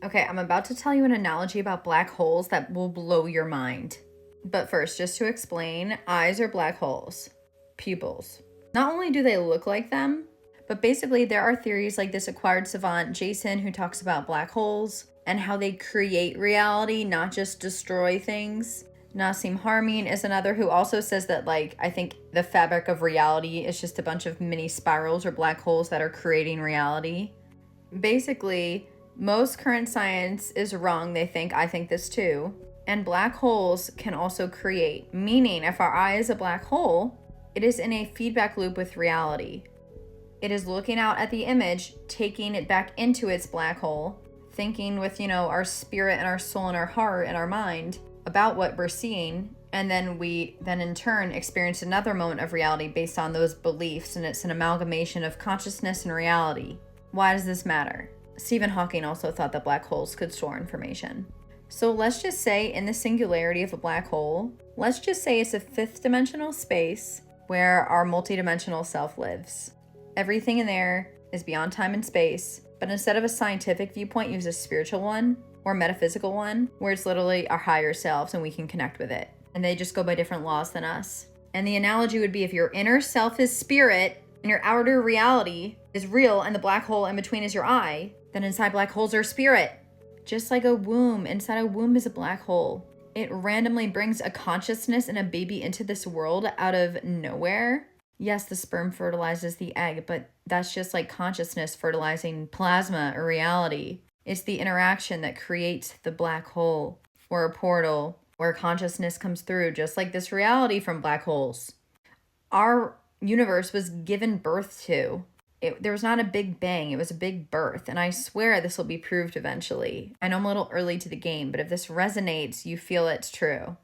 Okay, I'm about to tell you an analogy about black holes that will blow your mind. But first, just to explain, eyes are black holes, pupils. Not only do they look like them, but basically there are theories like this acquired savant Jason who talks about black holes and how they create reality, not just destroy things. Nassim Harmein is another who also says that, like, I think the fabric of reality is just a bunch of mini spirals or black holes that are creating reality. Basically, most current science is wrong, they think. I think this too. And black holes can also create, meaning if our eye is a black hole, it is in a feedback loop with reality. It is looking out at the image, taking it back into its black hole, thinking with, our spirit and our soul and our heart and our mind about what we're seeing, and then we in turn experience another moment of reality based on those beliefs, and it's an amalgamation of consciousness and reality. Why does this matter? Stephen Hawking also thought that black holes could store information. So let's just say in the singularity of a black hole, let's just say it's a fifth dimensional space where our multidimensional self lives. Everything in there is beyond time and space, but instead of a scientific viewpoint, use a spiritual one or metaphysical one, where it's literally our higher selves and we can connect with it. And they just go by different laws than us. And the analogy would be if your inner self is spirit and your outer reality is real and the black hole in between is your eye, then inside black holes are spirit. Just like a womb, inside a womb is a black hole. It randomly brings a consciousness and a baby into this world out of nowhere. Yes, the sperm fertilizes the egg, but that's just like consciousness fertilizing plasma or reality. It's the interaction that creates the black hole or a portal where consciousness comes through, just like this reality from black holes. Our universe was given birth to. There was not a big bang, it was a big birth, and I swear this will be proved eventually. I know I'm a little early to the game, but if this resonates, you feel it's true.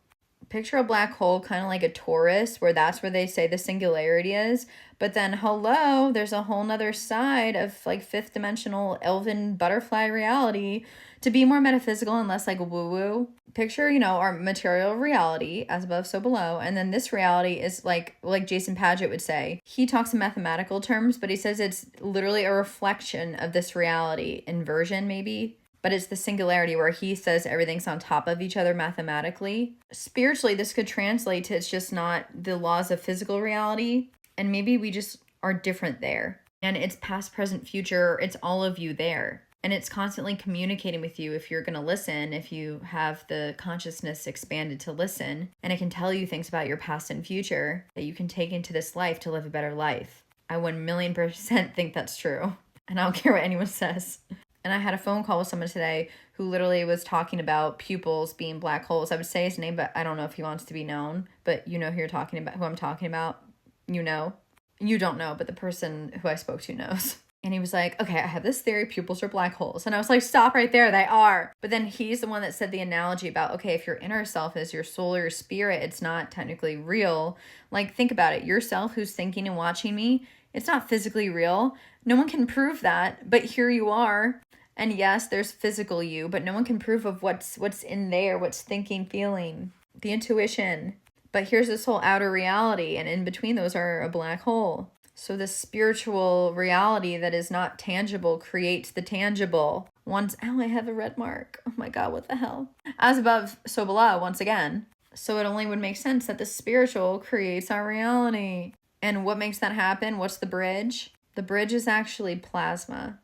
Picture a black hole kind of like a torus, where that's where they say the singularity is, but then hello, there's a whole nother side of like fifth dimensional elven butterfly reality. To be more metaphysical and less like woo-woo, picture, our material reality, as above, so below, and then this reality is like Jason Paget would say. He talks in mathematical terms, but he says it's literally a reflection of this reality, inversion maybe, but it's the singularity where he says everything's on top of each other mathematically. Spiritually, this could translate to it's just not the laws of physical reality, and maybe we just are different there. And it's past, present, future, it's all of you there. And it's constantly communicating with you if you're going to listen, if you have the consciousness expanded to listen. And it can tell you things about your past and future that you can take into this life to live a better life. I 1,000,000% think that's true. And I don't care what anyone says. And I had a phone call with someone today who literally was talking about pupils being black holes. I would say his name, but I don't know if he wants to be known. But you know who I'm talking about. You know. You don't know, but the person who I spoke to knows. And he was like, okay, I have this theory, pupils are black holes. And I was like, stop right there, they are. But then he's the one that said the analogy about, okay, if your inner self is your soul or your spirit, it's not technically real. Like, think about it. Yourself who's thinking and watching me, it's not physically real. No one can prove that, but here you are. And yes, there's physical you, but no one can prove of what's in there, what's thinking, feeling, the intuition. But here's this whole outer reality, and in between those are a black hole. So the spiritual reality that is not tangible creates the tangible. I have a red mark. Oh my God, what the hell? As above, so below, once again. So it only would make sense that the spiritual creates our reality. And what makes that happen? What's the bridge? The bridge is actually plasma.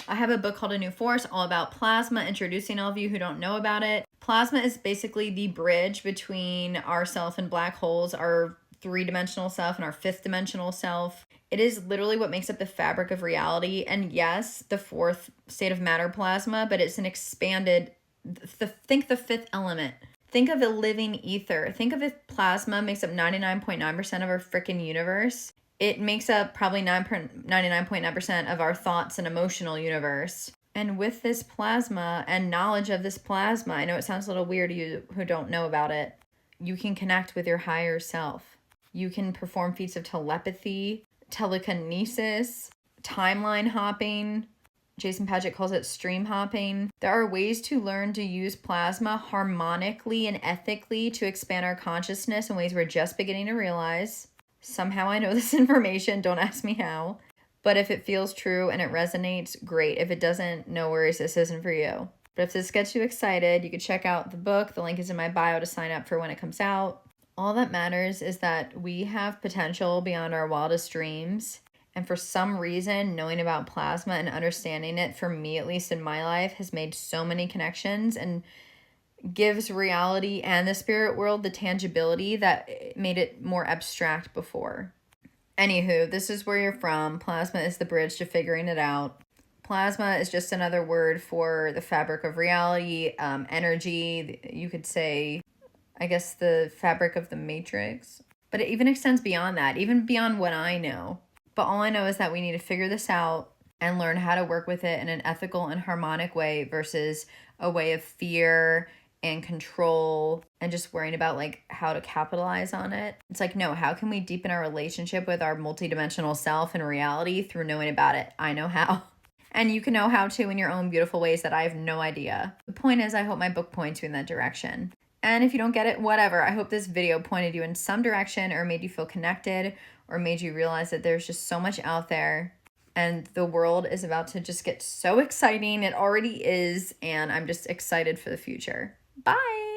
I have a book called A New Force all about plasma, introducing all of you who don't know about it. Plasma is basically the bridge between ourself and black holes, our three-dimensional self and our fifth-dimensional self. It is literally what makes up the fabric of reality. And yes, the fourth state of matter plasma, but it's an expanded, think the fifth element. Think of a living ether. Think of if plasma makes up 99.9% of our freaking universe. It makes up probably 99.9% of our thoughts and emotional universe. And with this plasma and knowledge of this plasma, I know it sounds a little weird to you who don't know about it, you can connect with your higher self. You can perform feats of telepathy, telekinesis, timeline hopping. Jason Paget calls it stream hopping. There are ways to learn to use plasma harmonically and ethically to expand our consciousness in ways we're just beginning to realize. Somehow I know this information, don't ask me how. But if it feels true and it resonates, great. If it doesn't, no worries, this isn't for you. But if this gets you excited, you could check out the book. The link is in my bio to sign up for when it comes out. All that matters is that we have potential beyond our wildest dreams. And for some reason, knowing about plasma and understanding it, for me, at least in my life, has made so many connections and gives reality and the spirit world the tangibility that made it more abstract before. Anywho, this is where you're from. Plasma is the bridge to figuring it out. Plasma is just another word for the fabric of reality, energy. You could say, I guess, the fabric of the matrix. But it even extends beyond that, even beyond what I know. But all I know is that we need to figure this out and learn how to work with it in an ethical and harmonic way versus a way of fear and control and just worrying about like how to capitalize on it. It's like, no, how can we deepen our relationship with our multidimensional self and reality through knowing about it? I know how. And you can know how to in your own beautiful ways that I have no idea. The point is, I hope my book points you in that direction. And if you don't get it, whatever. I hope this video pointed you in some direction or made you feel connected or made you realize that there's just so much out there and the world is about to just get so exciting. It already is. And I'm just excited for the future. Bye.